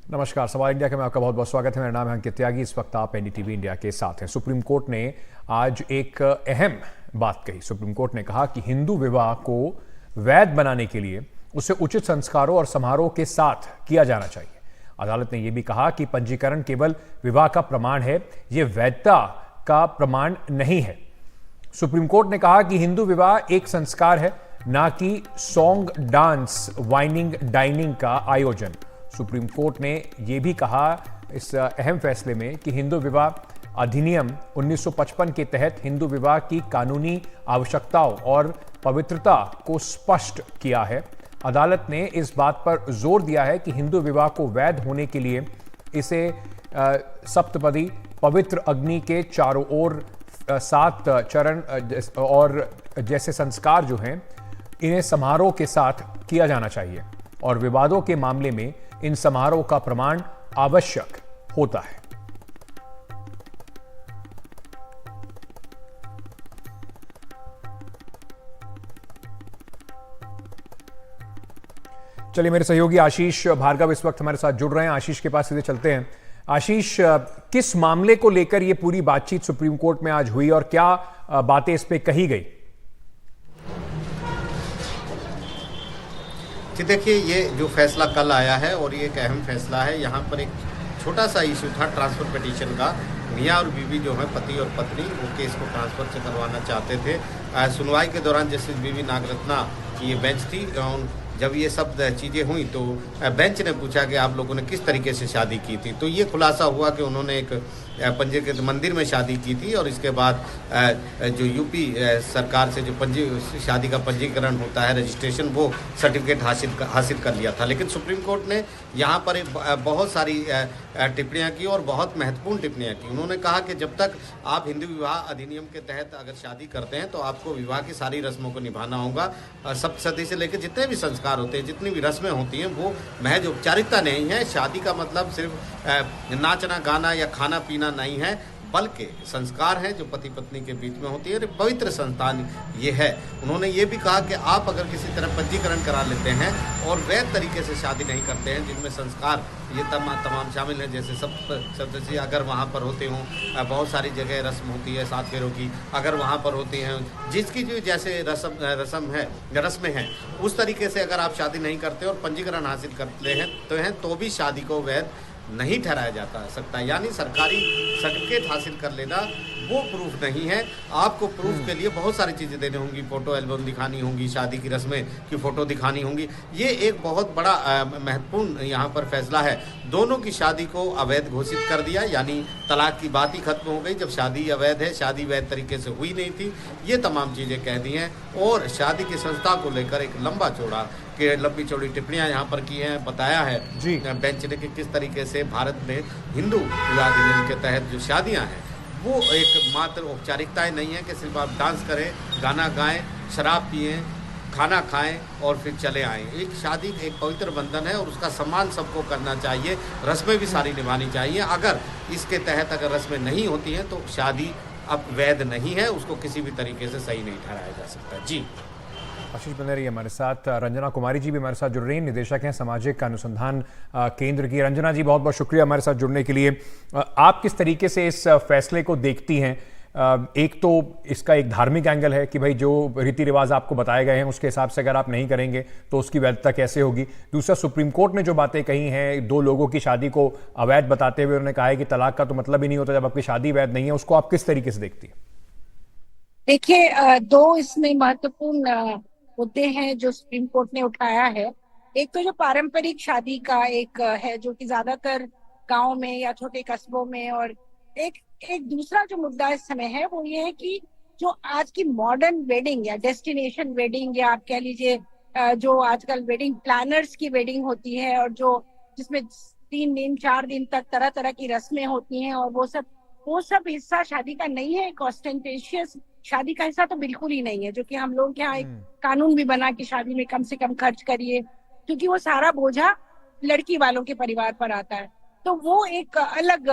नमस्कार। सवाल इंडिया के में आपका बहुत बहुत स्वागत है। मेरा नाम है अंकित त्यागी। इस वक्त आप एनडीटीवी इंडिया के साथ हैं। सुप्रीम कोर्ट ने आज एक अहम बात कही। सुप्रीम कोर्ट ने कहा कि हिंदू विवाह को वैध बनाने के लिए उसे उचित संस्कारों और समारोह के साथ किया जाना चाहिए। अदालत ने यह भी कहा कि पंजीकरण केवल विवाह का प्रमाण है, यह वैधता का प्रमाण नहीं है। सुप्रीम कोर्ट ने कहा कि हिंदू विवाह एक संस्कार है, ना कि सॉन्ग, डांस, वाइनिंग, डाइनिंग का आयोजन। सुप्रीम कोर्ट ने यह भी कहा इस अहम फैसले में कि हिंदू विवाह अधिनियम 1955 के तहत हिंदू विवाह की कानूनी आवश्यकताओं और पवित्रता को स्पष्ट किया है। अदालत ने इस बात पर जोर दिया है कि हिंदू विवाह को वैध होने के लिए इसे सप्तपदी, पवित्र अग्नि के चारों ओर 7 चरण और जैसे संस्कार जो हैं, इन्हें समारोह के साथ किया जाना चाहिए और विवादों के मामले में इन समारोह का प्रमाण आवश्यक होता है। चलिए, मेरे सहयोगी आशीष भार्गव इस वक्त हमारे साथ जुड़ रहे हैं। आशीष के पास सीधे चलते हैं। आशीष, किस मामले को लेकर यह पूरी बातचीत सुप्रीम कोर्ट में आज हुई और क्या बातें इस पे कही गई? जी देखिए, ये जो फैसला कल आया है और ये एक अहम फैसला है। यहाँ पर एक छोटा सा इशू था ट्रांसफ़र पिटीशन का। मियाँ और बीवी जो है, पति और पत्नी, वो केस को ट्रांसफ़र से करवाना चाहते थे। सुनवाई के दौरान जस्टिस बीवी नागरत्ना की ये बेंच थी। जब ये सब चीज़ें हुई तो बेंच ने पूछा कि आप लोगों ने किस तरीके से शादी की थी, तो ये खुलासा हुआ कि उन्होंने एक पंजीकृत मंदिर में शादी की थी और इसके बाद जो यूपी सरकार से जो शादी का पंजीकरण होता है, रजिस्ट्रेशन, वो सर्टिफिकेट हासिल कर लिया था। लेकिन सुप्रीम कोर्ट ने यहाँ पर एक बहुत सारी टिप्पणियाँ की और बहुत महत्वपूर्ण टिप्पणियाँ की। उन्होंने कहा कि जब तक आप हिंदू विवाह अधिनियम के तहत अगर शादी करते हैं तो आपको विवाह की सारी रस्मों को निभाना होगा। सप्तसती से लेकर जितने भी संस्कार होते हैं, जितनी भी रस्में होती हैं, वो महज औपचारिकता नहीं है। शादी का मतलब सिर्फ नाचना, गाना या खाना पीना नहीं है, बल्कि संस्कार हैं जो पति पत्नी के बीच में होती है। पवित्र संतान ये है। उन्होंने ये भी कहा कि आप अगर किसी तरह पंजीकरण करा लेते हैं और वैध तरीके से शादी नहीं करते हैं, जिनमें संस्कार ये तमाम शामिल हैं, जैसे सप्तऋषि अगर वहाँ पर होते हों, बहुत सारी जगह रस्म होती है 7 फेरों की, अगर वहाँ पर होती हैं, जिसकी जो जैसे रस्में हैं, उस तरीके से अगर आप शादी नहीं करते और पंजीकरण हासिल करते हैं तो भी शादी को वैध नहीं ठहराया जाता सकता। यानी सरकारी सर्टिफिकेट हासिल कर लेना वो प्रूफ नहीं है। आपको प्रूफ के लिए बहुत सारी चीज़ें देनी होंगी, फ़ोटो एल्बम दिखानी होंगी, शादी की रस्में की फ़ोटो दिखानी होंगी। ये एक बहुत बड़ा महत्वपूर्ण यहाँ पर फैसला है। दोनों की शादी को अवैध घोषित कर दिया, यानी तलाक की बात ही खत्म हो गई। जब शादी अवैध है, शादी वैध तरीके से हुई नहीं थी, ये तमाम चीज़ें कह दी हैं। और शादी की संस्था को लेकर एक लंबी चौड़ी टिप्पणियां यहाँ पर की हैं। बताया है बेंच ने कि किस तरीके से भारत में हिंदू विवाह अधिनियम के तहत जो शादियाँ हैं, वो एक मात्र औपचारिकताएं नहीं है कि सिर्फ आप डांस करें, गाना गाएं, शराब पिएं, खाना खाएं और फिर चले आएं। एक शादी एक पवित्र बंधन है और उसका सम्मान सबको करना चाहिए। रस्में भी सारी निभानी चाहिए। अगर इसके तहत अगर रस्में नहीं होती हैं तो शादी अब वैध नहीं है, उसको किसी भी तरीके से सही नहीं ठहराया जा सकता। जी, आशीष बने रहिए हमारे साथ। रंजना कुमारी जी भी हमारे साथ जुड़ रही हैं, निदेशक हैं सामाजिक अनुसंधान केंद्र की। रंजना जी, बहुत बहुत शुक्रिया हमारे साथ जुड़ने के लिए। आप किस तरीके से इस फैसले को देखती हैं? एक तो इसका एक धार्मिक एंगल है कि भाई जो रीति रिवाज आपको बताए गए हैं उसके हिसाब से अगर आप नहीं करेंगे तो उसकी वैधता कैसे होगी। दूसरा, सुप्रीम कोर्ट ने जो बातें कही हैं, 2 लोगों की शादी को अवैध बताते हुए उन्होंने कहा है कि तलाक का तो मतलब ही नहीं होता जब आपकी शादी वैध नहीं है। उसको आप किस तरीके से देखती हैं? देखिए, 2 इसमें महत्वपूर्ण मुद्दे हैं जो सुप्रीम कोर्ट ने उठाया है। एक तो जो पारंपरिक शादी का एक है, जो कि ज्यादातर गांव में या छोटे कस्बों में, और एक दूसरा जो मुद्दा इस समय है वो ये है कि जो आज की मॉडर्न वेडिंग या डेस्टिनेशन वेडिंग, या आप कह लीजिए जो आजकल वेडिंग प्लानर्स की वेडिंग होती है, और जिसमें 3 दिन 4 दिन तक तरह तरह की रस्में होती हैं, और वो सब हिस्सा शादी का नहीं है। एक ऑस्टेंटेशियस शादी का हिस्सा तो बिल्कुल ही नहीं है, जो कि हम लोग यहाँ एक कानून भी बना कि शादी में कम से कम खर्च करिए, क्योंकि वो सारा बोझा लड़की वालों के परिवार पर आता है। तो वो एक अलग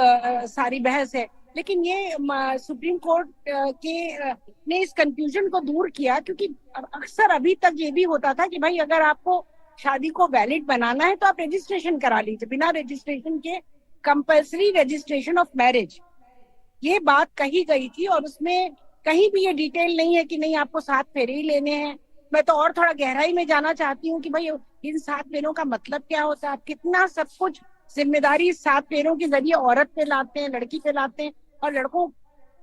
सारी बहस है। लेकिन ये सुप्रीम कोर्ट ने इस कंफ्यूजन को दूर किया, क्योंकि अक्सर अभी तक ये भी होता था कि भाई अगर आपको शादी को वैलिड बनाना है तो आप रजिस्ट्रेशन करा लीजिए, बिना रजिस्ट्रेशन के कंपल्सरी रजिस्ट्रेशन ऑफ मैरिज, ये बात कही गई थी। और उसमें कहीं भी ये डिटेल नहीं है कि नहीं आपको 7 फेरे ही लेने हैं। मैं तो और थोड़ा गहराई में जाना चाहती हूँ कि भाई इन 7 फेरों का मतलब क्या होता है, आप कितना सब कुछ जिम्मेदारी 7 फेरों के जरिए औरत पे लाते हैं, लड़की पे लाते हैं, और लड़कों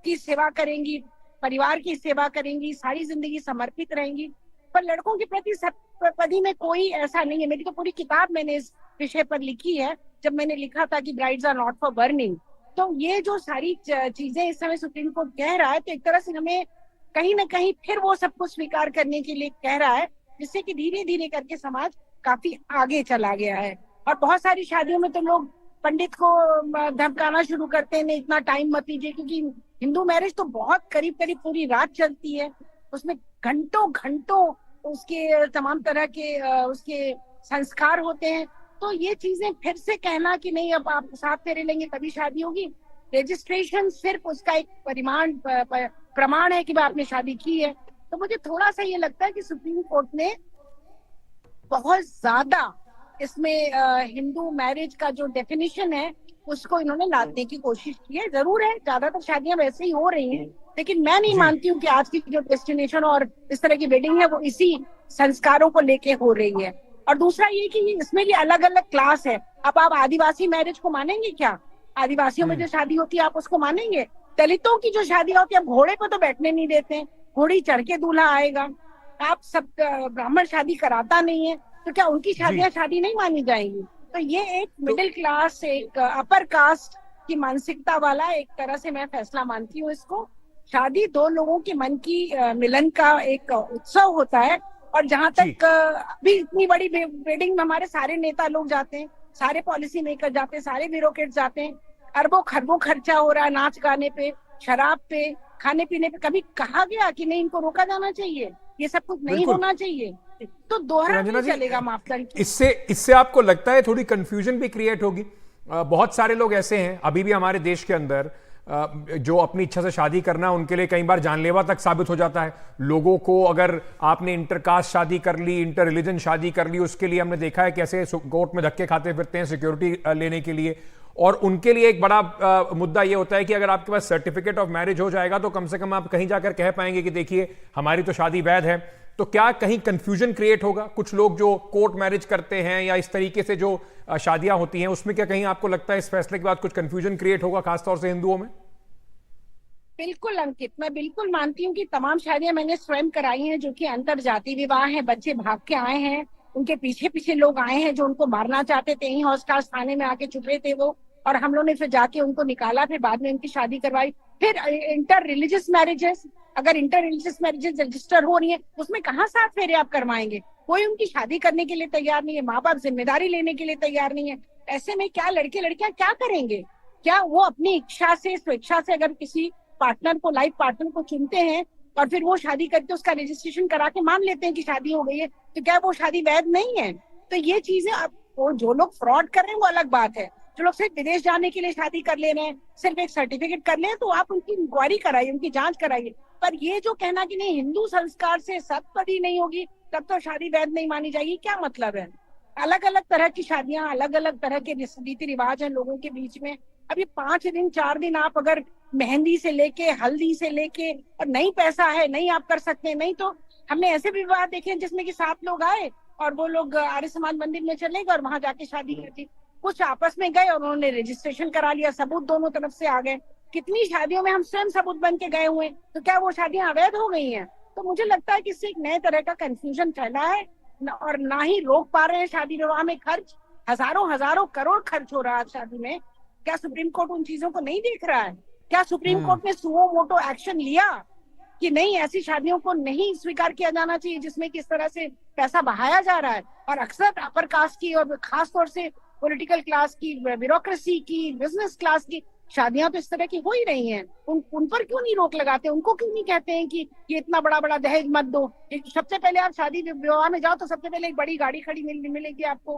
की सेवा करेंगी, परिवार की सेवा करेंगी, सारी जिंदगी समर्पित रहेंगी। पर लड़कों के प्रति सप्तपदी में कोई ऐसा नहीं है। मेरी तो पूरी किताब मैंने इस विषय पर लिखी है, जब मैंने लिखा था कि brides are not for burning. तो ये जो सारी चीजें इस समय सुप्रीम कोर्ट कह रहा है, तो एक तरह से हमें कहीं ना कहीं फिर वो सब कुछ स्वीकार करने के लिए कह रहा है, जिससे कि धीरे धीरे करके समाज काफी आगे चला गया है। और बहुत सारी शादियों में तो लोग पंडित को धमकाना शुरू करते हैं, नहीं इतना टाइम मत लीजिए, क्योंकि हिंदू मैरिज तो बहुत करीब करीब पूरी रात चलती है, उसमें घंटों घंटों उसके तमाम तरह के उसके संस्कार होते हैं। तो ये चीजें फिर से कहना कि नहीं अब आप 7 फेरे लेंगे तभी शादी होगी, रजिस्ट्रेशन सिर्फ उसका एक प्रमाण है कि आपने शादी की है। तो मुझे थोड़ा सा ये लगता है कि सुप्रीम कोर्ट ने बहुत ज्यादा इसमें हिंदू मैरिज का जो डेफिनेशन है उसको इन्होंने लादने की कोशिश की है। जरूर है, ज्यादातर शादियां वैसे ही हो रही हैं, लेकिन मैं नहीं मानती हूँ कि आज की जो डेस्टिनेशन और इस तरह की वेडिंग है वो इसी संस्कारों को लेके हो रही है। और दूसरा ये कि इसमें भी अलग अलग क्लास है। अब आप आदिवासी मैरिज को मानेंगे क्या? आदिवासियों में जो शादी होती है आप उसको मानेंगे? दलितों की जो शादी होती है, घोड़े को तो बैठने नहीं देते हैं, घोड़ी चढ़ के दूल्हा आएगा। आप सब ब्राह्मण शादी कराता नहीं है, तो क्या उनकी शादियां शादी नहीं मानी जाएंगी? तो ये एक मिडिल क्लास, एक अपर कास्ट की मानसिकता वाला एक तरह से मैं फैसला मानती हूँ इसको। शादी 2 लोगों के मन की मिलन का एक उत्सव होता है। और जहां तक अभी इतनी बड़ी वेडिंग में हमारे सारे नेता लोग जाते हैं, सारे पॉलिसी मेकर जाते हैं, सारे ब्यूरोक्रेट जाते हैं, अरबों खरबों खर्चा हो रहा है नाच गाने पे, शराब पे, खाने पीने पे। कभी कहा गया कि नहीं इनको रोका जाना चाहिए, ये सब कुछ नहीं होना चाहिए? तो दोहरा नहीं चलेगा मापदंड। इससे आपको लगता है थोड़ी कंफ्यूजन भी क्रिएट होगी? बहुत सारे लोग ऐसे हैं अभी भी हमारे देश के अंदर जो अपनी इच्छा से शादी करना उनके लिए कई बार जानलेवा तक साबित हो जाता है। लोगों को, अगर आपने इंटरकास्ट शादी कर ली, इंटर रिलीजन शादी कर ली, उसके लिए हमने देखा है कैसे कोर्ट में धक्के खाते फिरते हैं सिक्योरिटी लेने के लिए। और उनके लिए एक बड़ा मुद्दा यह होता है कि अगर आपके पास सर्टिफिकेट ऑफ मैरिज हो जाएगा तो कम से कम आप कहीं जाकर कह पाएंगे कि देखिए हमारी तो शादी वैध है। तो क्या कहीं कंफ्यूजन क्रिएट होगा? कुछ लोग जो कोर्ट मैरिज करते हैं या इस तरीके से जो शादियां होती हैं, उसमें क्या कहीं आपको लगता है इस फैसले के बाद कुछ कंफ्यूजन क्रिएट होगा, खासतौर से हिंदुओं में? बिल्कुल अंकित, मैं बिल्कुल मानती हूँ कि तमाम शादियां मैंने स्वयं कराई हैं जो कि अंतर जाति विवाह हैं। बच्चे भाग के आए हैं, उनके पीछे पीछे लोग आए हैं जो उनको मारना चाहते थे, यही हौसखास थाने में आके छुपे थे वो, और हम लोगों ने फिर जाके उनको निकाला, फिर बाद में उनकी शादी करवाई। फिर इंटर रिलीजियस मैरिजेस, अगर इंटर रिलीजियस मैरिजेस रजिस्टर हो रही है उसमें कहाँ 7 फेरे आप करवाएंगे? कोई उनकी शादी करने के लिए तैयार नहीं है, माँ बाप जिम्मेदारी लेने के लिए तैयार नहीं है। ऐसे में क्या लड़के लड़कियां क्या करेंगे? क्या वो अपनी इच्छा से, स्वेच्छा से अगर किसी पार्टनर को, लाइफ पार्टनर को चुनते हैं और फिर वो शादी करके उसका रजिस्ट्रेशन करा के मान लेते हैं कि शादी हो गई है, तो क्या वो शादी वैध नहीं है? तो ये चीजें, अब वो जो लोग फ्रॉड कर रहे हैं वो अलग बात है। जो लोग सिर्फ विदेश जाने के लिए शादी कर ले रहे हैं, सिर्फ एक सर्टिफिकेट कर ले, तो आप उनकी इंक्वायरी कराइए, उनकी जांच कराइए। पर ये जो कहना कि नहीं हिंदू संस्कार से सप्तपदी नहीं होगी तब तो शादी वैध नहीं मानी जाएगी, क्या मतलब है? अलग अलग तरह की शादियां, अलग अलग तरह के रीति रिवाज हैं लोगों के बीच में। अब ये 5 दिन 4 दिन आप अगर मेहंदी से लेके, हल्दी से लेके, और नहीं पैसा है, नहीं आप कर सकते, नहीं तो हमने ऐसे भी विवाह देखे जिसमें कि 7 लोग आए और वो लोग आर्य समाज मंदिर में चले गए और वहां जाके शादी कर दी। कुछ आपस में गए और उन्होंने रजिस्ट्रेशन करा लिया, सबूत दोनों तरफ से आ गए। कितनी शादियों में हम स्वयं सबूत बन के गए हुए, तो क्या वो शादियां अवैध हो गई हैं? तो मुझे लगता है कि इससे एक नए तरह का कंफ्यूजन फैला है, और ना ही रोक पा रहे हैं शादी विवाह में खर्च। हजारों हजारों करोड़ खर्च हो रहा है शादी में। क्या सुप्रीम कोर्ट उन चीजों को नहीं देख रहा है? क्या सुप्रीम कोर्ट ने सुओ मोटो एक्शन लिया कि नहीं ऐसी शादियों को नहीं स्वीकार किया जाना चाहिए जिसमें किस तरह से पैसा बहाया जा रहा है? और अक्सर अपर कास्ट की और खास तौर से पॉलिटिकल क्लास की, ब्यूरोक्रेसी की, बिजनेस क्लास की शादियां तो इस तरह की हो ही रही हैं। उन पर क्यों नहीं रोक लगाते? उनको क्यों नहीं कहते हैं कि ये इतना बड़ा बड़ा दहेज मत दो? सबसे पहले आप शादी विवाह में जाओ तो सबसे पहले एक बड़ी गाड़ी खड़ी मिलेगी आपको।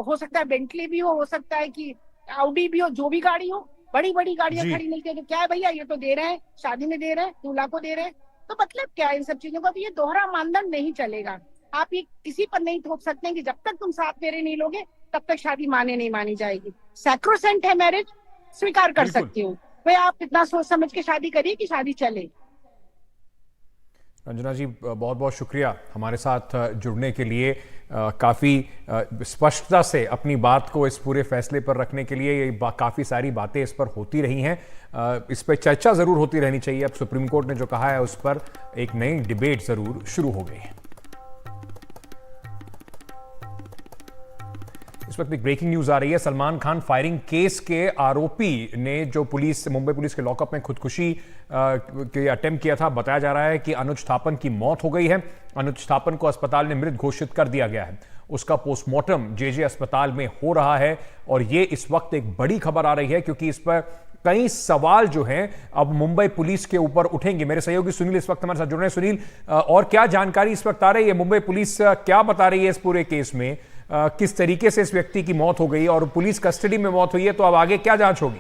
हो सकता है बेंटली भी हो सकता है कि ऑडी भी हो, जो भी गाड़ी हो, बड़ी बड़ी गाड़ियां खड़ी मिलती है। तो क्या है भैया, ये तो दे रहे हैं, शादी में दे रहे हैं, दूल्हा को दे रहे हैं, तो मतलब क्या इन सब चीजों का? तो ये दोहरा मानदंड नहीं चलेगा। आप ये किसी पर नहीं थोप सकते हैं कि जब तक तुम साथ फेरे नहीं लोगे तब तक शादी माने नहीं मानी जाएगी। सैक्रोसेंट है मैरिज, स्वीकार कर बिल्कुल। सकती हूँ। भाई आप इतना सोच समझ के शादी करिए कि शादी चले। रंजना जी, बहुत बहुत शुक्रिया हमारे साथ जुड़ने के लिए। काफ़ी स्पष्टता से अपनी बात को इस पूरे फैसले पर रखने के लिए। ये काफ़ी सारी बातें इस पर होती रही हैं, इस पर चर्चा ज़रूर होती रहनी चाहिए। अब सुप्रीम कोर्ट ने जो कहा है उस पर एक नई डिबेट ज़रूर शुरू हो गई है। इस वक्त एक ब्रेकिंग न्यूज आ रही है। सलमान खान फायरिंग केस के आरोपी ने जो मुंबई पुलिस के लॉकअप में खुदकुशी के अटेम्प्ट किया था, बताया जा रहा है कि अनुज थापन की मौत हो गई है। अनुज थापन को अस्पताल ने मृत घोषित कर दिया गया है। उसका पोस्टमार्टम जेजे अस्पताल में हो रहा है और ये इस वक्त एक बड़ी खबर आ रही है, क्योंकि इस पर कई सवाल जो हैं अब मुंबई पुलिस के ऊपर उठेंगे। मेरे सहयोगी सुनील इस वक्त हमारे साथ जुड़ रहे हैं। सुनील, और क्या जानकारी इस वक्त आ रही है? मुंबई पुलिस क्या बता रही है इस पूरे केस में? किस तरीके से इस व्यक्ति की मौत हो गई और पुलिस कस्टडी में मौत हुई है, तो अब आगे क्या जांच होगी?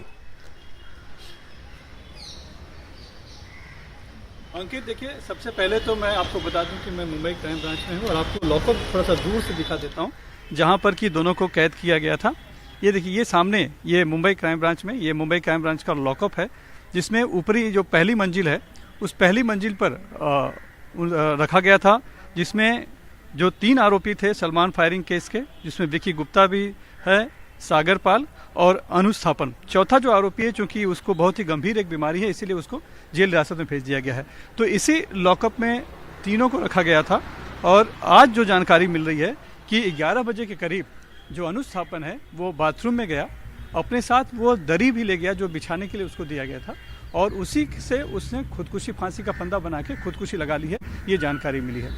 अंकित, देखिए, सबसे पहले तो मैं आपको बता दूं कि मैं मुंबई क्राइम ब्रांच में हूं और आपको लॉकअप थोड़ा सा दूर से दिखा देता हूं जहां पर कि दोनों को कैद किया गया था। ये देखिए, ये सामने, ये मुंबई क्राइम ब्रांच में, ये मुंबई क्राइम ब्रांच का लॉकअप है, जिसमें ऊपरी जो पहली मंजिल है उस पहली मंजिल पर रखा गया था, जिसमें जो 3 आरोपी थे सलमान फायरिंग केस के, जिसमें विकी गुप्ता भी है, सागर पाल और अनुज थापन। चौथा जो आरोपी है, चूंकि उसको बहुत ही गंभीर एक बीमारी है, इसीलिए उसको जेल हिरासत में भेज दिया गया है। तो इसी लॉकअप में तीनों को रखा गया था। और आज जो जानकारी मिल रही है कि 11 बजे के करीब जो अनुज थापन है वो बाथरूम में गया, अपने साथ वो दरी भी ले गया जो बिछाने के लिए उसको दिया गया था, और उसी से उसने खुदकुशी, फांसी का फंदा बना के खुदकुशी लगा ली है, ये जानकारी मिली है।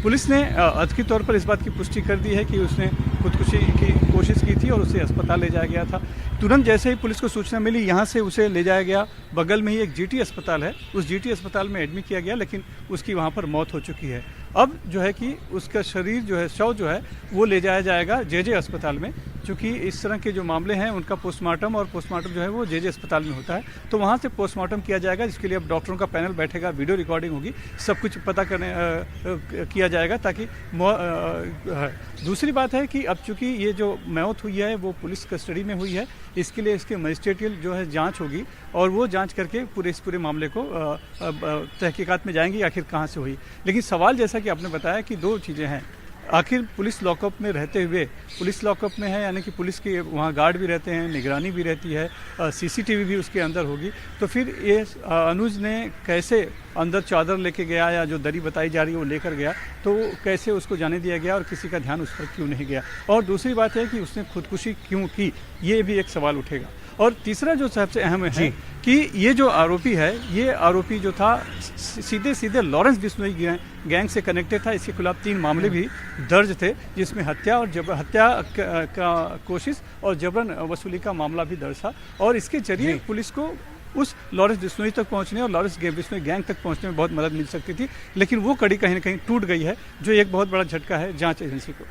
पुलिस ने अदकी तौर पर इस बात की पुष्टि कर दी है कि उसने खुदकुशी की कोशिश की थी और उसे अस्पताल ले जाया गया था। तुरंत जैसे ही पुलिस को सूचना मिली, यहाँ से उसे ले जाया गया। बगल में ही एक जीटी अस्पताल है, उस जीटी अस्पताल में एडमिट किया गया, लेकिन उसकी वहाँ पर मौत हो चुकी है। अब जो है कि उसका शरीर जो है, शव जो है, वो ले जाया जाएगा जेजे अस्पताल में, क्योंकि इस तरह के जो मामले हैं उनका पोस्टमार्टम जो है वो जेजे अस्पताल में होता है। तो वहाँ से पोस्टमार्टम किया जाएगा, जिसके लिए अब डॉक्टरों का पैनल बैठेगा, वीडियो रिकॉर्डिंग होगी, सब कुछ पता किया जाएगा ताकि दूसरी बात है कि अब चूंकि ये जो मौत हुई है वो पुलिस कस्टडी में हुई है, इसके लिए इसके मजिस्ट्रेटियल जो है जांच होगी और वो जांच करके इस पूरे मामले को तहकीकात में जाएंगी आखिर कहाँ से हुई। लेकिन सवाल, जैसा कि आपने बताया, कि 2 चीज़ें हैं। आखिर पुलिस लॉकअप में रहते हुए, पुलिस लॉकअप में है यानी कि पुलिस के वहाँ गार्ड भी रहते हैं, निगरानी भी रहती है, सीसीटीवी भी उसके अंदर होगी, तो फिर ये अनुज ने कैसे अंदर चादर लेके गया या जो दरी बताई जा रही है वो लेकर गया, तो कैसे उसको जाने दिया गया और किसी का ध्यान उस पर क्यों नहीं गया? और दूसरी बात है कि उसने खुदकुशी क्यों की, ये भी एक सवाल उठेगा। और तीसरा जो सबसे अहम है कि ये जो आरोपी है, ये आरोपी जो था सीधे लॉरेंस बिश्नोई गैंग से कनेक्टेड था। इसके खिलाफ 3 मामले भी दर्ज थे, जिसमें हत्या का कोशिश और जबरन वसूली का मामला भी दर्ज था। और इसके जरिए पुलिस को उस लॉरेंस बिश्नोई तक पहुंचने और लॉरेंस बिश्नोई गैंग तक पहुंचने में बहुत मदद मिल सकती थी, लेकिन वो कड़ी कहीं ना कहीं टूट गई है, जो एक बहुत बड़ा झटका है जांच एजेंसी को।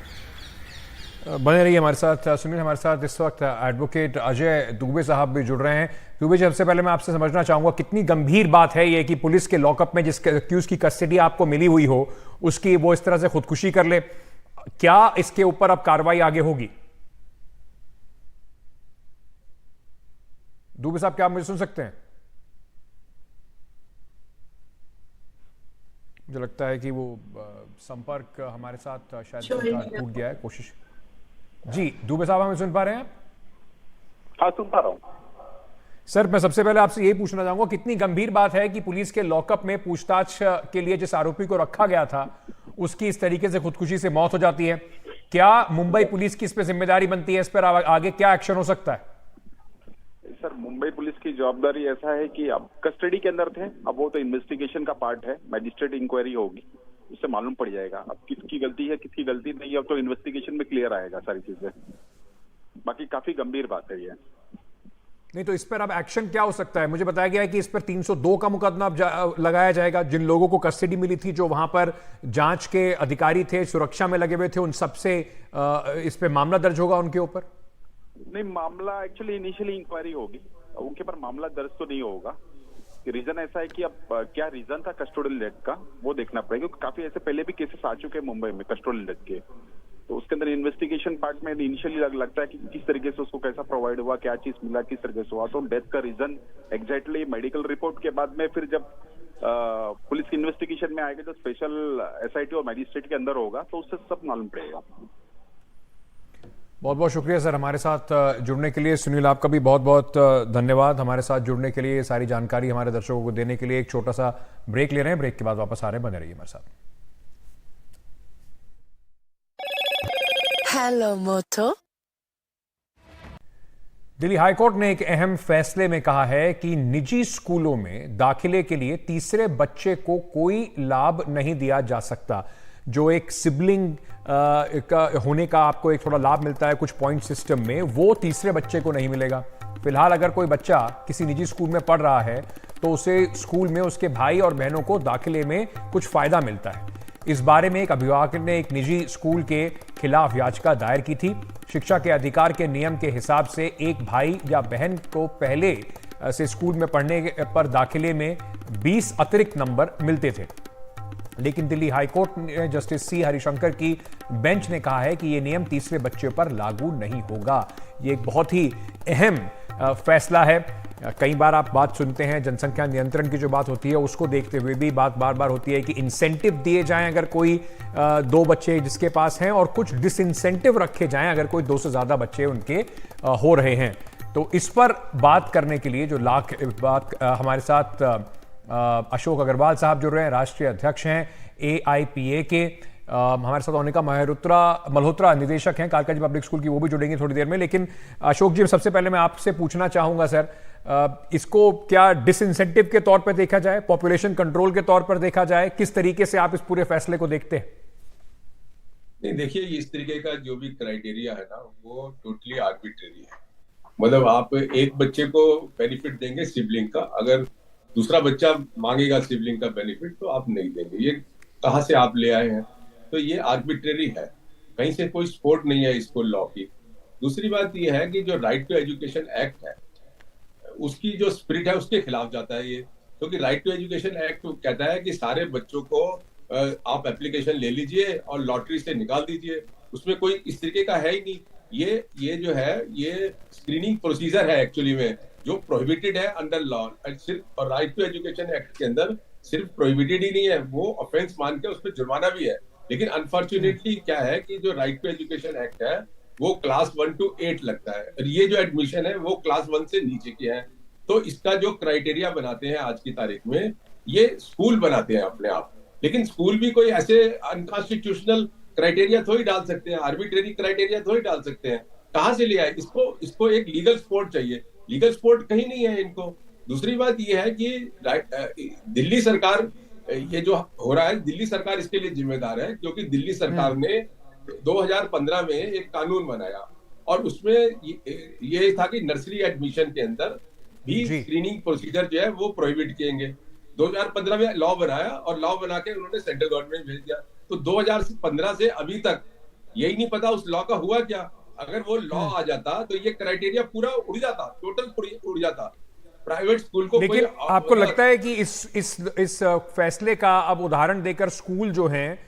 बने रहिए हमारे साथ सुनील। हमारे साथ इस वक्त एडवोकेट अजय दुबे साहब भी जुड़ रहे हैं। दुबे जी, सबसे पहले मैं आपसे समझना चाहूंगा, कितनी गंभीर बात है ये कि पुलिस के लॉकअप में जिस एक्यूज की कस्टडी आपको मिली हुई हो, उसकी वो इस तरह से खुदकुशी कर ले। क्या इसके ऊपर अब कार्रवाई आगे होगी? दुबे साहब, क्या आप मुझे सुन सकते हैं? मुझे लगता है कि वो संपर्क हमारे साथ शायद टूट गया है। कोशिश जी, दुबे साहब हमें सुन पा रहे हैं आप? हाँ, सुन पा रहा हूं सर। मैं सबसे पहले आपसे यही पूछना चाहूंगा, कितनी गंभीर बात है कि पुलिस के लॉकअप में पूछताछ के लिए जिस आरोपी को रखा गया था उसकी इस तरीके से खुदकुशी से मौत हो जाती है। क्या मुंबई पुलिस की इस पर जिम्मेदारी बनती है? इस पर आगे क्या एक्शन हो सकता है? सर, मुंबई पुलिस की जवाबदारी ऐसा है कि अब कस्टडी के अंदर थे, अब वो तो इन्वेस्टिगेशन का पार्ट है, मैजिस्ट्रेट इंक्वायरी होगी, उससे मालूम पड़ जाएगा अब किसकी गलती है किसकी गलती नहीं है। अब तो इन्वेस्टिगेशन में क्लियर आएगा सारी चीजें। बाकी काफी गंभीर बात है ये। नहीं तो इस पर अब एक्शन क्या हो सकता है? मुझे बताया गया है कि इस पर 302 का मुकदमा लगाया जाएगा। जिन लोगों को कस्टडी मिली थी, जो वहां पर जांच के अधिकारी थे, सुरक्षा में लगे हुए थे, उन सबसे इस पर मामला दर्ज होगा उनके ऊपर? नहीं, मामला एक्चुअली इनिशियली इंक्वायरी होगी, उनके पर मामला दर्ज तो नहीं होगा। रीजन ऐसा है कि अब क्या रीजन था कस्टोडियल डेथ का वो देखना पड़ेगा, क्योंकि काफी ऐसे पहले भी केसेस आ चुके हैं मुंबई में कस्टोडियल डेथ के। तो उसके अंदर इन्वेस्टिगेशन पार्ट में इनिशियली लगता है कि किस तरीके से उसको कैसा प्रोवाइड हुआ, क्या चीज मिला, किस तरीके से हुआ। तो डेथ का रीजन एग्जैक्टली मेडिकल रिपोर्ट के बाद में फिर जब पुलिस की इन्वेस्टिगेशन में आएगा, जो स्पेशल एसआईटी और मैजिस्ट्रेट के अंदर होगा, तो उससे सब मालूम पड़ेगा। बहुत बहुत शुक्रिया सर हमारे साथ जुड़ने के लिए। सुनील, आपका भी बहुत बहुत धन्यवाद हमारे साथ जुड़ने के लिए, सारी जानकारी हमारे दर्शकों को देने के लिए। एक छोटा सा ब्रेक ले रहे हैं, ब्रेक के बाद वापस आ रहे हैं, बने रहिए हमारे साथ। हेलो मोटो। दिल्ली हाईकोर्ट ने एक अहम फैसले में कहा है कि निजी स्कूलों में दाखिले के लिए तीसरे बच्चे को कोई लाभ नहीं दिया जा सकता। जो एक सिबलिंग का होने का आपको एक थोड़ा लाभ मिलता है कुछ पॉइंट सिस्टम में, वो तीसरे बच्चे को नहीं मिलेगा। फिलहाल अगर कोई बच्चा किसी निजी स्कूल में पढ़ रहा है तो उसे स्कूल में उसके भाई और बहनों को दाखिले में कुछ फायदा मिलता है। इस बारे में एक अभिभावक ने एक निजी स्कूल के खिलाफ याचिका दायर की थी। शिक्षा के अधिकार के नियम के हिसाब से एक भाई या बहन को पहले से स्कूल में पढ़ने पर दाखिले में 20 अतिरिक्त नंबर मिलते थे, लेकिन दिल्ली हाईकोर्ट ने जस्टिस सी हरिशंकर की बेंच ने कहा है कि यह नियम तीसरे बच्चे पर लागू नहीं होगा। यह एक बहुत ही अहम फैसला है। कई बार आप बात सुनते हैं, जनसंख्या नियंत्रण की जो बात होती है उसको देखते हुए भी बात बार बार होती है कि इंसेंटिव दिए जाएं अगर कोई 2 बच्चे जिसके पास हैं, और कुछ डिसइंसेंटिव रखे जाएं अगर कोई 2 से ज्यादा बच्चे उनके हो रहे हैं। तो इस पर बात करने के लिए जो हमारे साथ अशोक अग्रवाल साहब जुड़ रहे हैं, राष्ट्रीय अध्यक्ष हैं AIPA के। हमारे साथ होने का मल्होत्रा निदेशक हैं कालका जी पब्लिक स्कूल की, वो भी जुड़ेंगे थोड़ी देर में। लेकिन अशोक जी, सबसे पहले मैं आपसे पूछना चाहूंगा सर, इसको क्या डिसइंसेंटिव के तौर पर देखा जाए, पॉपुलेशन कंट्रोल के तौर पर देखा जाए, किस तरीके से आप इस पूरे फैसले को देखते हैं? नहीं, देखिए, इस तरीके का जो भी क्राइटेरिया है ना, वो टोटली आर्बिट्रेरी है। मतलब आप एक बच्चे को बेनिफिट देंगे सिबलिंग का, अगर दूसरा बच्चा मांगेगा सिबलिंग का बेनिफिट तो आप नहीं देंगे। ये कहाँ से आप ले आए हैं? तो ये आर्बिट्रेरी है, कहीं से कोई सपोर्ट नहीं है इसको लॉ की। दूसरी बात ये है कि जो राइट टू एजुकेशन एक्ट है उसकी जो स्पिरिट है उसके खिलाफ जाता है ये, क्योंकि राइट टू एजुकेशन एक्ट कहता है कि सारे बच्चों को आप एप्लीकेशन ले लीजिए और लॉटरी से निकाल दीजिए। उसमें कोई इस तरीके का है ही नहीं। ये जो है ये स्क्रीनिंग प्रोसीजर है एक्चुअली में, जो प्रोहिबिटेड है अंडर लॉ। सिर्फ और राइट टू एजुकेशन एक्ट के अंदर सिर्फ प्रोहिबिटेड ही नहीं है, वो ऑफेंस मान के उस पर जुर्माना भी है। लेकिन अनफॉर्चुनेटली क्या है कि जो राइट टू एजुकेशन एक्ट है वो क्लास 1 to 8 लगता है, और ये जो एडमिशन है वो क्लास 1 से नीचे की है। तो इसका जो क्राइटेरिया बनाते हैं आज की तारीख में, ये स्कूल बनाते हैं अपने आप, लेकिन स्कूल भी कोई ऐसे अनकॉन्स्टिट्यूशनल क्राइटेरिया थोड़ी डाल सकते हैं, आर्बिट्रेरी क्राइटेरिया थोड़ी डाल सकते हैं। कहाँ से लिया है? इसको एक लीगल सपोर्ट चाहिए। लीगल सपोर्ट कहीं नहीं है इनको। दूसरी बात ये है कि दिल्ली सरकार, ये जो हो रहा है, दिल्ली सरकार इसके लिए जिम्मेदार है, क्योंकि दिल्ली सरकार ने 2015 में एक कानून बनाया और उसमें ये था कि नर्सरी एडमिशन के अंदर भी स्क्रीनिंग प्रोसीजर जो है वो प्रोहिबिट किएंगे। 2015 में लॉ बनाया और लॉ बना के उन्होंने सेंट्रल गवर्नमेंट भेज दिया। तो 2015 से अभी तक यही नहीं पता उस लॉ का हुआ क्या। अगर वो लॉ आ जाता तो ये क्राइटेरिया पूरा उड़ जाता, टोटल उड़ जाता। प्राइवेट स्कूल को लेकिन आपको लगता है कि इस फैसले का अब उदाहरण देकर स्कूल जो हैं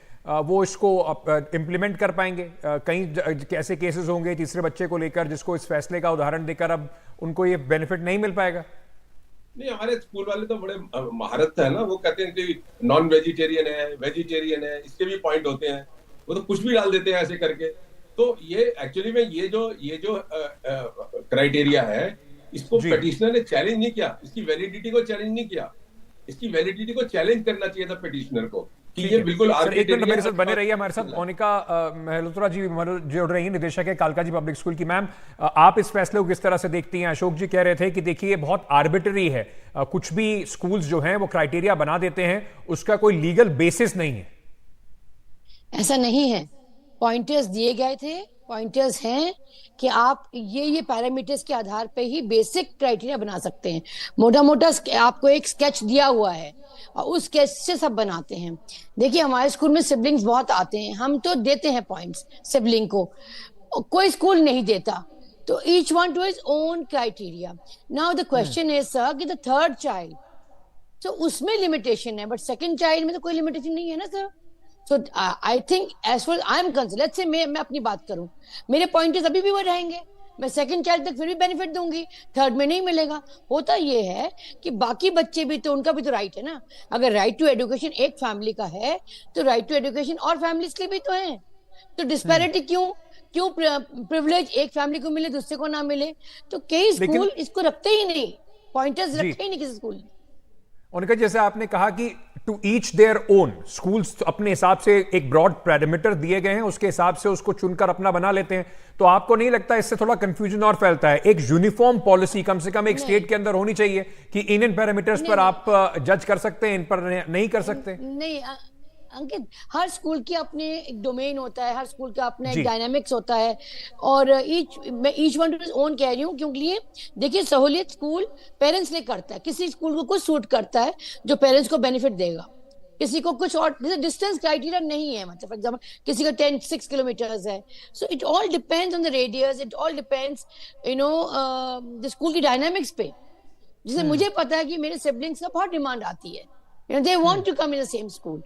वो इसको इम्प्लीमेंट कर पाएंगे? कई ऐसे केसेस होंगे तीसरे बच्चे को लेकर जिसको इस फैसले का उदाहरण देकर अब उनको ये बेनिफिट नहीं मिल पाएगा? नहीं, हमारे स्कूल वाले तो बड़े महारत है ना, वो कहते हैं कि नॉन वेजिटेरियन है, वेजिटेरियन है, इसके भी पॉइंट होते हैं, वो तो कुछ भी डाल देते हैं ऐसे करके। तो ये एक्चुअली में ये जो क्राइटेरिया है, इसको पिटिशनर ने चैलेंज नहीं किया, इसकी वैलिडिटी को चैलेंज नहीं किया। इसकी वैलिडिटी को चैलेंज करना चाहिए था पिटिशनर को कि ये बिल्कुल एक मिनट मेरे साथ बने रहिए। हमारे साथ मोनिका मल्होत्रा जी जुड़ रही हैं, निदेशक है कालका जी पब्लिक स्कूल की। मैम, आप इस फैसले को किस तरह से देखती हैं? अशोक जी कह रहे थे कि देखिए ये बहुत आर्बिट्ररी है, कुछ भी स्कूल्स जो हैं वो क्राइटेरिया बना देते हैं, उसका कोई लीगल बेसिस नहीं है। ऐसा नहीं है, पॉइंटर्स दिए गए थे, पॉइंटर्स हैं कि आप ये पैरामीटर्स के आधार पे ही बेसिक क्राइटेरिया बना सकते हैं। मोटा मोटा आपको एक स्केच दिया हुआ है और उस स्केच से सब बनाते हैं। देखिए, हमारे स्कूल में सिबलिंग्स बहुत आते हैं, हम तो देते हैं पॉइंट्स सिबलिंग को, कोई स्कूल नहीं देता। तो each one to his own criteria. Now the question is, sir, कि the third child तो उसमें लिमिटेशन है, बट सेकंड चाइल्ड में तो कोई लिमिटेशन नहीं है ना sir. So I think as far I am concerned, let's say मैं अपनी बात करूं, मेरे पॉइंटर्स अभी भी वो रहेंगे, मैं सेकंड चाइल्ड तक फिर भी बेनिफिट दूंगी, थर्ड में नहीं मिलेगा। होता ये है कि बाकी बच्चे भी तो, उनका भी तो राइट है ना। अगर राइट टू एजुकेशन एक फैमिली का है तो राइट टू एजुकेशन और फैमिलीज के भी तो है। तो डिस्पैरिटी क्यों प्रिविलेज एक फैमिली को मिले दूसरे को ना मिले? तो कई स्कूल इसको रखते ही नहीं, पॉइंटर्स रखते ही नहीं किसी स्कूल ने। उनका जैसे आपने कहा कि to each their own, schools अपने हिसाब से एक ब्रॉड पैरामीटर दिए गए हैं, उसके हिसाब से उसको चुनकर अपना बना लेते हैं। तो आपको नहीं लगता इससे थोड़ा कंफ्यूजन और फैलता है? एक यूनिफॉर्म पॉलिसी कम से कम एक स्टेट के अंदर होनी चाहिए कि इन पैरामीटर्स पर आप जज कर सकते हैं, इन पर नहीं कर सकते। नहीं अंकित, हर स्कूल की अपने एक डोमेन होता है, हर स्कूल का अपना एक डायनामिक्स होता है, और ईच वन टू ओन कह रही हूँ क्योंकि देखिए सहूलियत स्कूल पेरेंट्स ने करता है, किसी स्कूल को कुछ सूट करता है जो पेरेंट्स को बेनिफिट देगा, किसी को कुछ और। जैसे डिस्टेंस क्राइटेरिया नहीं है, मतलब फॉर एग्जांपल किसी का 6 किलोमीटर्स है, so it all depends on the radius, it all depends the school की डायनामिक्स पे। जैसे मुझे पता है कि मेरे सिबलिंग्स का बहुत डिमांड आती है, they want to come in the same school,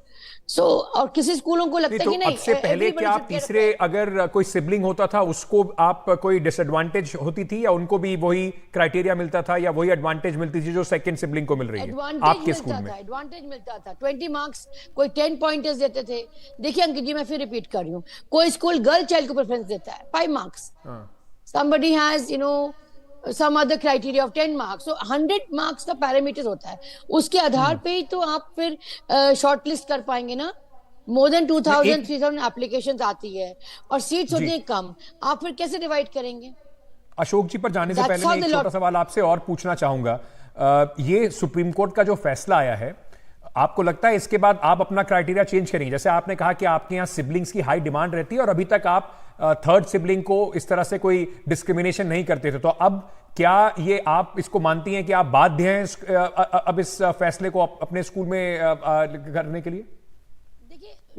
so और किसी स्कूलों को लगता है कि नहीं। सबसे पहले क्या आप तीसरे अगर कोई सिबलिंग होता था उसको आप कोई डिसएडवांटेज होती थी, या उनको भी वही क्राइटेरिया मिलता था या वही एडवांटेज मिलती थी जो सेकंड सिबलिंग को मिल रही है आपके स्कूल में? एडवांटेज मिलता था, 20 मार्क्स, कोई 10 पॉइंटर्स देते थे। देखिए अंकित जी, मैं फिर रिपीट कर रही हूँ, कोई स्कूल गर्ल चाइल्ड को प्रेफरेंस देता है 5 marks, somebody has some other criteria of 10 marks, so 100 marks का पैरामीटर होता है, उसके आधार पे ही तो आप फिर शॉर्ट लिस्ट कर पाएंगे ना। मोर देन 2000-3000 एप्लीकेशंस आती है और सीट्स होती हैं कम, आप फिर कैसे डिवाइड करेंगे? अशोक जी पर जाने से पहले मैं एक छोटा सवाल आपसे और पूछना चाहूंगा। ये सुप्रीम कोर्ट का जो फैसला आया है, आपको लगता है इसके बाद आप अपना क्राइटेरिया चेंज करेंगे? जैसे आपने कहा कि आपके यहाँ सिबलिंग्स की हाई डिमांड रहती है और अभी तक आप थर्ड सिबलिंग को इस तरह से कोई डिस्क्रिमिनेशन नहीं करते थे, तो अब क्या ये आप इसको मानती हैं कि आप बाध्य हैं अब इस फैसले को अपने स्कूल में करने के लिए?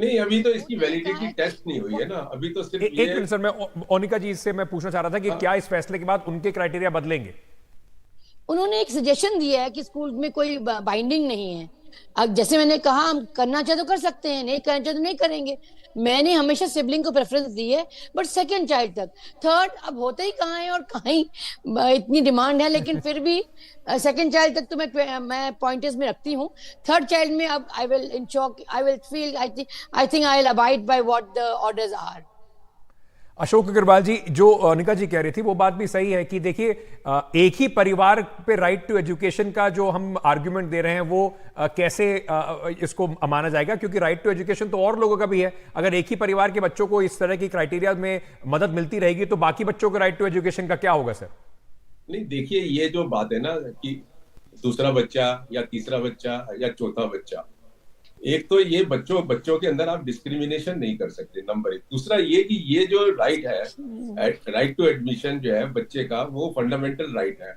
नहीं, अभी तो इसकी वैलिडिटी टेस्ट नहीं हुई है ना, अभी तो सिर्फ एक मिनट सर, मैं ओनिका जी से मैं पूछना चाह रहा था कि क्या इस फैसले के बाद उनके क्राइटेरिया बदलेंगे? उन्होंने एक सजेशन दिया है कि स्कूल में कोई बाइंडिंग नहीं है। अब जैसे मैंने कहा, हम करना चाहे तो कर सकते हैं, नहीं करना चाहे तो नहीं करेंगे। मैंने हमेशा सिबलिंग को प्रेफरेंस दी है, बट सेकंड चाइल्ड तक, थर्ड अब होता ही कहाँ है और कहाँ ही इतनी डिमांड है, लेकिन फिर भी सेकंड चाइल्ड तक तो मैं पॉइंटर्स में रखती हूँ। थर्ड चाइल्ड में अब I will ensure, I will feel, I think I will abide by what the orders are. Ashok Agarwal ji, जो अनिका जी कह रही थी वो बात भी सही है कि देखिए एक ही परिवार पे राइट टू एजुकेशन का जो हम आर्गुमेंट दे रहे हैं वो कैसे इसको माना जाएगा, क्योंकि राइट टू एजुकेशन तो और लोगों का भी है। अगर एक ही परिवार के बच्चों को इस तरह की क्राइटेरिया में मदद मिलती रहेगी तो बाकी बच्चों को राइट टू एजुकेशन का क्या होगा सर? नहीं, देखिए ये जो बात है ना कि दूसरा बच्चा या तीसरा बच्चा या चौथा बच्चा, एक तो ये बच्चों के अंदर आप डिस्क्रिमिनेशन नहीं कर सकते, नंबर 1। दूसरा ये कि ये जो राइट है, राइट टू एडमिशन जो है बच्चे का, वो फंडामेंटल राइट है।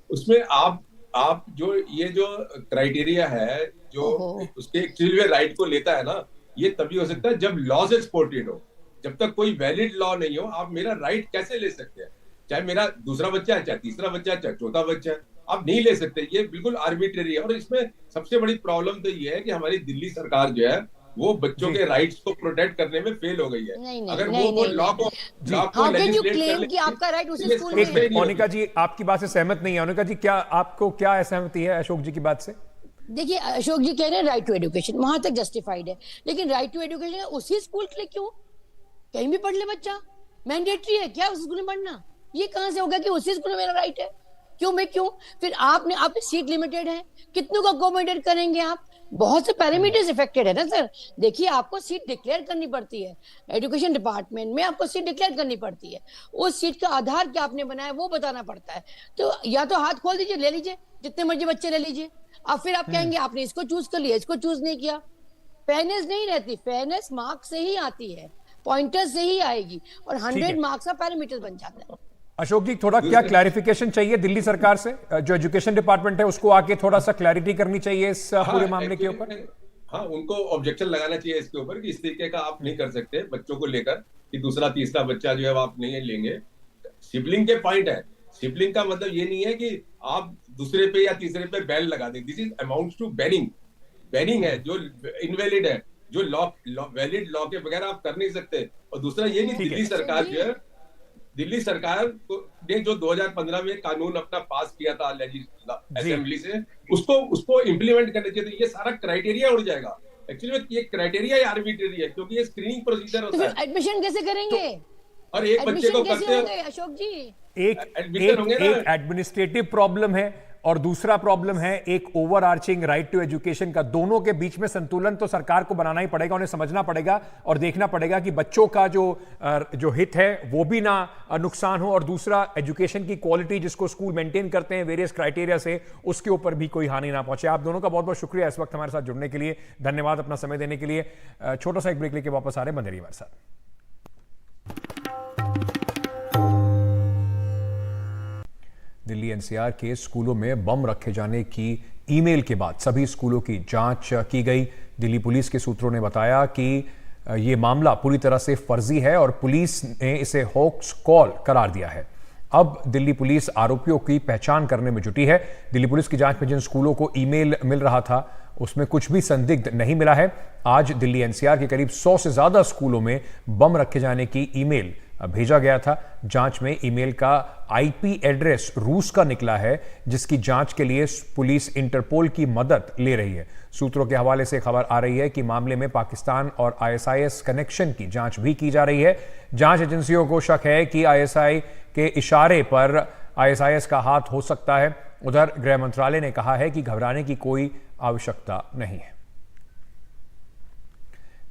उसमें आप जो ये जो क्राइटेरिया है जो उसके एक्चुअली राइट को लेता है ना, ये तभी हो सकता है जब लॉ से सपोर्टेड हो। जब तक कोई वैलिड लॉ नहीं हो, आप मेरा राइट कैसे ले सकते हैं? चाहे मेरा दूसरा बच्चा है, चाहे तीसरा बच्चा है, चाहे चौथा बच्चा है, आप नहीं ले सकते। ये बिल्कुल आर्बिट्रेरी है। और इसमें सबसे बड़ी प्रॉब्लम तो ये है कि हमारी दिल्ली सरकार जो है वो बच्चों के राइट्स को प्रोटेक्ट करने में फेल हो गई है। अगर वो लॉ को लेजिस्लेट कि आपका राइट उसी स्कूल में है। मोनिका जी आपकी बात से सहमत नहीं है। मोनिका जी, क्या आपको क्या असहमति है अशोक जी की बात से? देखिए, अशोक जी कह रहे हैं राइट टू एजुकेशन, वहां तक जस्टिफाइड है, लेकिन राइट टू एजुकेशन उसी स्कूल के लिए क्यों? कहीं भी पढ़ ले बच्चा, मैंडेटरी है क्या उस स्कूल में पढ़ना? ये कहां से होगा कि उसी स्कूल में मेरा राइट है? क्यों? फिर आपने सीट लिमिटेड है, कितनों को अकोमोडेट करेंगे आप? बहुत से पैरामीटर्स इफेक्टेड है ना सर। देखिए, आपको सीट डिक्लेयर करनी पड़ती है, एजुकेशन डिपार्टमेंट में आपको सीट डिक्लेयर करनी पड़ती है। उस सीट का आधार क्या आपने बनाया वो बताना पड़ता है। तो या तो हाथ खोल दीजिए, ले लीजिए, जितने मर्जी बच्चे ले लीजिए। अब फिर आप कहेंगे आपने इसको चूज कर लिया, इसको चूज नहीं किया। फेयरनेस नहीं रहती, फेयरनेस मार्क्स से ही आती है, पॉइंटर्स से ही आएगी, और 100 मार्क्स का पैरामीटर बन जाता है। अशोक जी, थोड़ा क्या क्लैरिफिकेशन चाहिए दिल्ली सरकार से? जो एजुकेशन डिपार्टमेंट है उसको आके थोड़ा सा क्लैरिटी करनी चाहिए इस पूरे मामले के ऊपर। हाँ, उनको ऑब्जेक्शन लगाना चाहिए इसके ऊपर कि इस तरीके का आप नहीं कर सकते बच्चों को लेकर कि दूसरा तीसरा बच्चा जो है आप नहीं लेंगे। सिबलिंग के पॉइंट है, सिबलिंग का मतलब ये नहीं है कि आप दूसरे पे या तीसरे पे बैन लगा दें। This is amounts to banning. Banning है जो इनवैलिड है, जो वैलिड लॉ के बगैर आप कर नहीं सकते। और दूसरा ये कि दिल्ली सरकार जो है, दिल्ली सरकार ने जो 2015 में कानून अपना पास किया था असेंबली से, उसको इम्प्लीमेंट करना चाहिए। तो ये सारा क्राइटेरिया उड़ जाएगा। एक्चुअली ये क्राइटेरिया ही आर्बिट्रेरी है, क्योंकि ये स्क्रीनिंग प्रोसीजर होता है। एडमिशन कैसे करेंगे? और एक बच्चे को करते होंगे अशोक जी? एक एडमिनिस्ट्रेटिव प्रॉब्लम है और दूसरा प्रॉब्लम है एक overarching right to education का। दोनों के बीच में संतुलन तो सरकार को बनाना ही पड़ेगा, उन्हें समझना पड़ेगा और देखना पड़ेगा कि बच्चों का जो हित है वो भी ना नुकसान हो, और दूसरा एजुकेशन की क्वालिटी जिसको स्कूल मेंटेन करते हैं वेरियस क्राइटेरिया से, उसके ऊपर भी कोई हानि ना पहुंचे। आप दोनों का बहुत बहुत शुक्रिया इस वक्त हमारे साथ जुड़ने के लिए, धन्यवाद अपना समय देने के लिए। छोटा सा एक ब्रेक लेके वापस आ रहे हैं, बंदे रहिए हमारे साथ। दिल्ली एनसीआर के स्कूलों में बम रखे जाने की ईमेल के बाद सभी स्कूलों की जांच की गई। दिल्ली पुलिस के सूत्रों ने बताया कि यह मामला पूरी तरह से फर्जी है और पुलिस ने इसे हॉक्स कॉल करार दिया है। अब दिल्ली पुलिस आरोपियों की पहचान करने में जुटी है। दिल्ली पुलिस की जांच में जिन स्कूलों को ईमेल मिल रहा था उसमें कुछ भी संदिग्ध नहीं मिला है। आज दिल्ली एनसीआर के करीब 100 से ज्यादा स्कूलों में बम रखे जाने की ईमेल भेजा गया था। जांच में ईमेल का आईपी एड्रेस रूस का निकला है, जिसकी जांच के लिए पुलिस इंटरपोल की मदद ले रही है। सूत्रों के हवाले से खबर आ रही है कि मामले में पाकिस्तान और आईएसआईएस कनेक्शन की जांच भी की जा रही है। जांच एजेंसियों को शक है कि आईएसआई के इशारे पर आईएसआईएस का हाथ हो सकता है। उधर गृह मंत्रालय ने कहा है कि घबराने की कोई आवश्यकता नहीं है।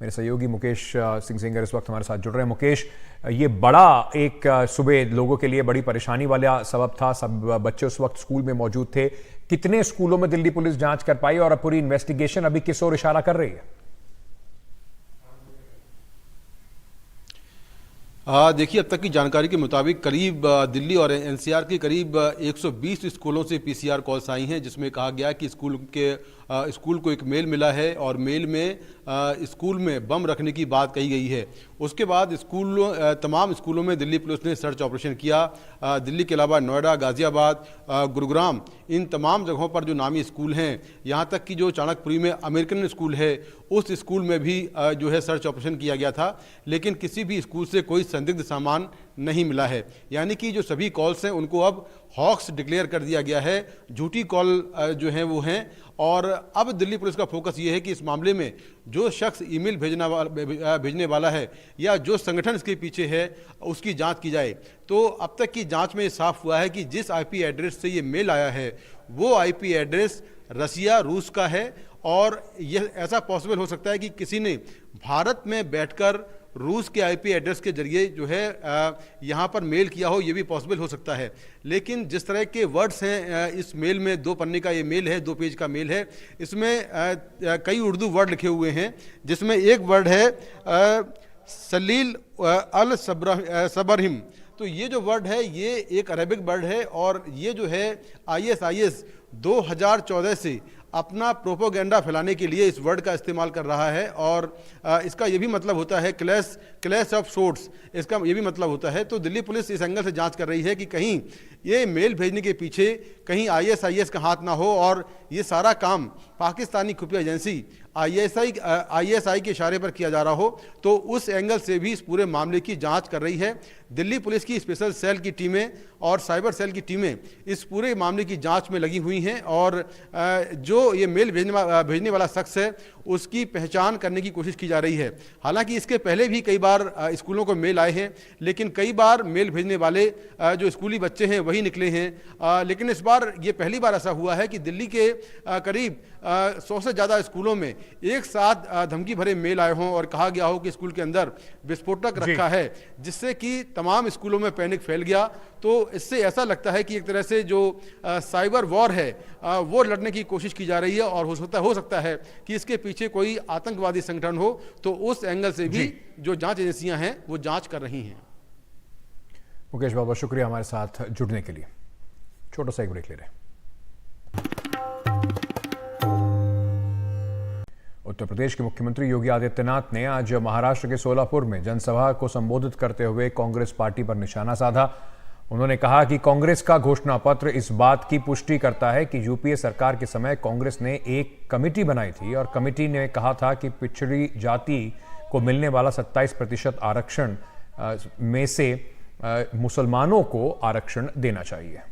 मेरे सहयोगी मुकेश सिंह सेंगर इस वक्त हमारे साथ जुड़ रहे हैं। मुकेश, ये बड़ा एक सुबह लोगों के लिए बड़ी परेशानी वाला सबब था। सब बच्चे उस वक्त स्कूल में मौजूद थे। कितने स्कूलों में दिल्ली पुलिस जांच कर पाई और अब पूरी इन्वेस्टिगेशन अभी किस ओर इशारा कर रही है? देखिए, अब तक की जानकारी के मुताबिक करीब दिल्ली और एनसीआर के करीब 120 स्कूलों से पीसीआर कॉल्स आई हैं, जिसमें कहा गया कि स्कूल को एक मेल मिला है और मेल में स्कूल में बम रखने की बात कही गई है। उसके बाद तमाम स्कूलों में दिल्ली पुलिस ने सर्च ऑपरेशन किया। दिल्ली के अलावा नोएडा, गाजियाबाद, गुरुग्राम, इन तमाम जगहों पर जो नामी स्कूल हैं, यहाँ तक कि जो चाणक्यपुरी में अमेरिकन स्कूल है, उस स्कूल में भी जो है सर्च ऑपरेशन किया गया था, लेकिन किसी भी स्कूल से कोई संदिग्ध सामान नहीं मिला है। यानी कि जो सभी कॉल्स हैं उनको अब हॉक्स डिक्लेयर कर दिया गया है, झूठी कॉल जो हैं वो हैं। और अब दिल्ली पुलिस का फोकस ये है कि इस मामले में जो शख्स ईमेल भेजने वाला है या जो संगठन इसके पीछे है उसकी जांच की जाए। तो अब तक की जांच में साफ हुआ है कि जिस आईपी एड्रेस से ये मेल आया है वो आईपी एड्रेस रसिया, रूस का है। और यह ऐसा पॉसिबल हो सकता है कि किसी ने भारत में बैठकर रूस के आईपी एड्रेस के जरिए जो है यहाँ पर मेल किया हो, ये भी पॉसिबल हो सकता है। लेकिन जिस तरह के वर्ड्स हैं इस मेल में, 2 पन्ने का ये मेल है, 2 पेज का मेल है, इसमें कई उर्दू वर्ड लिखे हुए हैं, जिसमें एक वर्ड है सलील अल सबरहिम। तो ये जो वर्ड है ये एक अरेबिक वर्ड है और ये जो है आईएसआईएस 2014 से अपना प्रोपोगेंडा फैलाने के लिए इस वर्ड का इस्तेमाल कर रहा है। और इसका ये भी मतलब होता है क्लैश ऑफ सोर्ट्स, इसका ये भी मतलब होता है। तो दिल्ली पुलिस इस एंगल से जांच कर रही है कि कहीं ये मेल भेजने के पीछे कहीं आईएसआईएस का हाथ ना हो और ये सारा काम पाकिस्तानी खुफिया एजेंसी आईएसआई के इशारे पर किया जा रहा हो। तो उस एंगल से भी इस पूरे मामले की जांच कर रही है दिल्ली पुलिस की स्पेशल सेल की टीमें और साइबर सेल की टीमें इस पूरे मामले की जांच में लगी हुई हैं। और जो ये मेल भेजने वाला शख्स है उसकी पहचान करने की कोशिश की जा रही है। हालांकि इसके पहले भी कई बार स्कूलों को मेल आए हैं, लेकिन कई बार मेल भेजने वाले जो स्कूली बच्चे हैं वही निकले हैं। लेकिन इस बार ये पहली बार ऐसा हुआ है कि दिल्ली के करीब 100 से ज़्यादा स्कूलों में एक साथ धमकी भरे मेल आए हों और कहा गया हो कि स्कूल के अंदर विस्फोटक रखा है, जिससे कि तमाम स्कूलों में पैनिक फैल गया। तो इससे ऐसा लगता है कि एक तरह से जो साइबर वॉर है वो लड़ने की कोशिश की जा रही है और हो सकता है कि इसके पीछे कोई आतंकवादी संगठन हो। तो उस एंगल से भी जो जांच एजेंसियां हैं वो जांच कर रही हैं। मुकेश, बहुत बहुत शुक्रिया हमारे साथ जुड़ने के लिए। छोटा सा एक ब्रेक ले रहे हैं। उत्तर प्रदेश के मुख्यमंत्री योगी आदित्यनाथ ने आज महाराष्ट्र के सोलापुर में जनसभा को संबोधित करते हुए कांग्रेस पार्टी पर निशाना साधा। उन्होंने कहा कि कांग्रेस का घोषणा पत्र इस बात की पुष्टि करता है कि यूपीए सरकार के समय कांग्रेस ने एक कमेटी बनाई थी और कमेटी ने कहा था कि पिछड़ी जाति को मिलने वाला 27% आरक्षण में से मुसलमानों को आरक्षण देना चाहिए।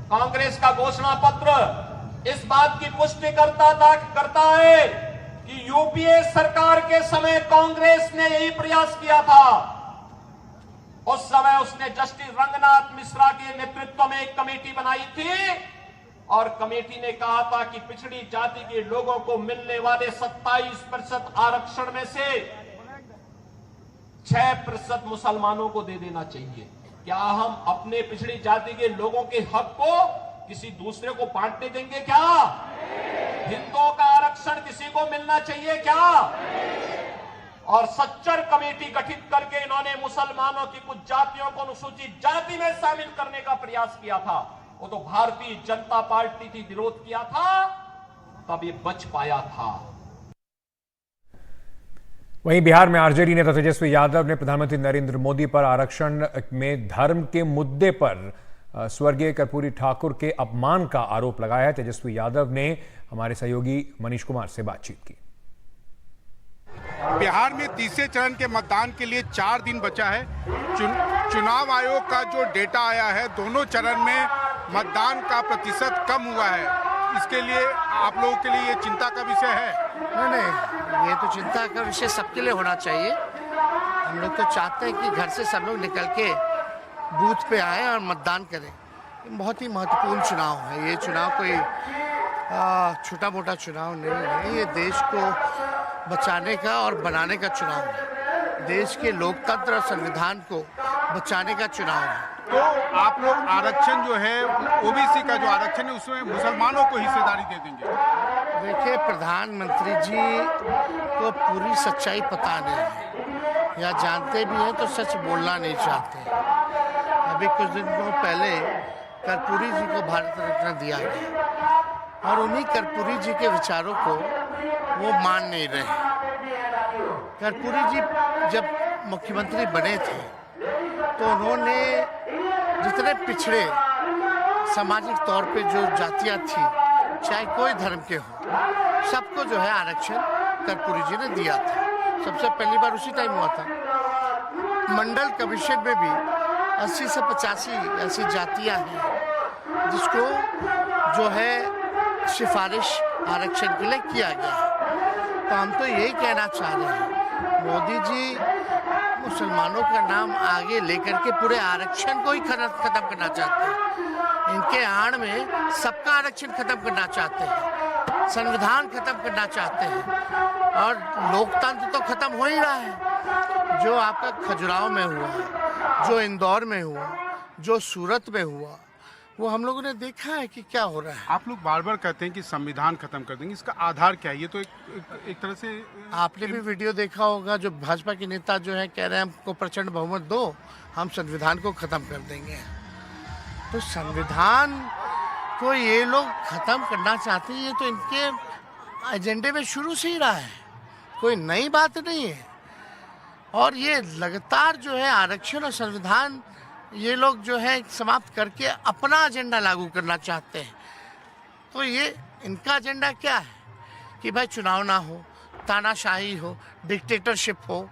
कांग्रेस का घोषणा पत्र इस बात की पुष्टि करता है कि यूपीए सरकार के समय कांग्रेस ने यही प्रयास किया था। उस समय उसने जस्टिस रंगनाथ मिश्रा के नेतृत्व में एक कमेटी बनाई थी और कमेटी ने कहा था कि पिछड़ी जाति के लोगों को मिलने वाले 27% आरक्षण में से 6% मुसलमानों को दे देना चाहिए। क्या हम अपने पिछड़ी जाति के लोगों के हक को किसी दूसरे को बांटने देंगे क्या? हिंदुओं का आरक्षण किसी को मिलना चाहिए क्या? और सच्चर कमेटी गठित करके इन्होंने मुसलमानों की कुछ जातियों को अनुसूचित जाति में शामिल करने का प्रयास किया था। वो तो भारतीय जनता पार्टी थी, विरोध किया था, तब ये बच पाया था। वहीं बिहार में आरजेडी नेता तेजस्वी यादव ने प्रधानमंत्री नरेंद्र मोदी पर आरक्षण में धर्म के मुद्दे पर स्वर्गीय कर्पूरी ठाकुर के अपमान का आरोप लगाया है। तेजस्वी यादव ने हमारे सहयोगी मनीष कुमार से बातचीत की। बिहार में तीसरे चरण के मतदान के लिए 4 दिन बचा है। चुनाव आयोग का जो डेटा आया है, दोनों चरण में मतदान का प्रतिशत कम हुआ है। इसके लिए आप लोगों के लिए ये चिंता का विषय है? नहीं, ये तो चिंता का विषय सबके लिए होना चाहिए। हम लोग तो चाहते हैं कि घर से सब लोग निकल के बूथ पे आए और मतदान करें। बहुत ही महत्वपूर्ण चुनाव है। ये चुनाव कोई छोटा मोटा चुनाव नहीं है। ये देश को बचाने का और बनाने का चुनाव है। देश के लोकतंत्र और संविधान को बचाने का चुनाव है। तो आप लोग आरक्षण जो है, ओबीसी का जो आरक्षण है, उसमें मुसलमानों को हिस्सेदारी दे देंगे? देखिए, प्रधानमंत्री जी को पूरी सच्चाई पता नहीं है या जानते भी हैं तो सच बोलना नहीं चाहते। अभी कुछ दिनों पहले कर्पूरी जी को भारत रत्न दिया गया और उन्हीं कर्पूरी जी के विचारों को वो मान नहीं रहे। कर्पूरी जी जब मुख्यमंत्री बने थे तो उन्होंने जितने पिछड़े सामाजिक तौर पे जो जातियां थी, चाहे कोई धर्म के हो, सबको जो है आरक्षण कर्पूरी जी ने दिया था। सबसे पहली बार उसी टाइम हुआ था। मंडल कमीशन में भी 80 से 85 ऐसी जातियां हैं जिसको जो है सिफारिश आरक्षण के लिए किया गया है। तो हम तो यही कहना चाह रहे हैं, मोदी जी मुसलमानों का नाम आगे लेकर के पूरे आरक्षण को ही खत्म करना चाहते हैं। इनके आड़ में सबका आरक्षण खत्म करना चाहते हैं, संविधान खत्म करना चाहते हैं और लोकतंत्र तो खत्म हो ही रहा है। जो आपका खजुराहो में हुआ, जो इंदौर में हुआ, जो सूरत में हुआ, वो हम लोगों ने देखा है कि क्या हो रहा है। आप लोग बार बार कहते हैं कि संविधान खत्म कर देंगे, इसका आधार क्या है? ये तो एक तरह से आपने भी वीडियो देखा होगा, जो भाजपा के नेता जो है कह रहे हैं हमको प्रचंड बहुमत दो, हम संविधान को खत्म कर देंगे। तो संविधान को ये लोग खत्म करना चाहते हैं, ये तो इनके एजेंडे में शुरू से ही रहा है, कोई नई बात नहीं है। और ये लगातार जो है आरक्षण और संविधान ये लोग जो है समाप्त करके अपना एजेंडा लागू करना चाहते हैं। तो ये इनका एजेंडा क्या है कि भाई चुनाव ना हो, तानाशाही हो, डिक्टेटरशिप हो,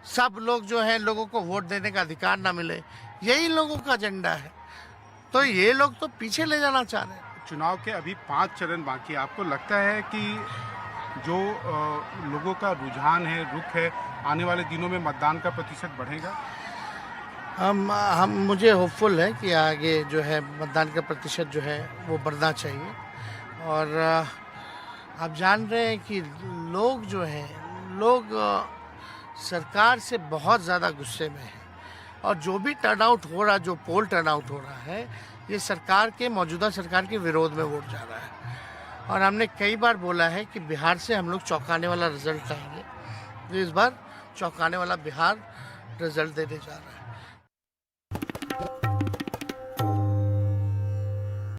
सब लोग जो है लोगों को वोट देने का अधिकार ना मिले, यही लोगों का एजेंडा है। तो ये लोग तो पीछे ले जाना चाह रहे हैं। चुनाव के अभी 5 चरण बाकी है। आपको लगता है कि जो लोगों का रुझान है, रुख है, आने वाले दिनों में मतदान का प्रतिशत बढ़ेगा? हम मुझे होपफुल है कि आगे जो है मतदान का प्रतिशत जो है वो बढ़ना चाहिए। और आप जान रहे हैं कि लोग जो हैं, लोग सरकार से बहुत ज़्यादा गुस्से में हैं और जो भी टर्नआउट हो रहा, जो पोल टर्नआउट हो रहा है, ये सरकार के मौजूदा सरकार के विरोध में वोट जा रहा है। और हमने कई बार बोला है कि बिहार से हम लोग चौंकाने वाला रिजल्ट आएंगे, तो इस बार चौंकाने वाला बिहार रिजल्ट देने जा रहा है।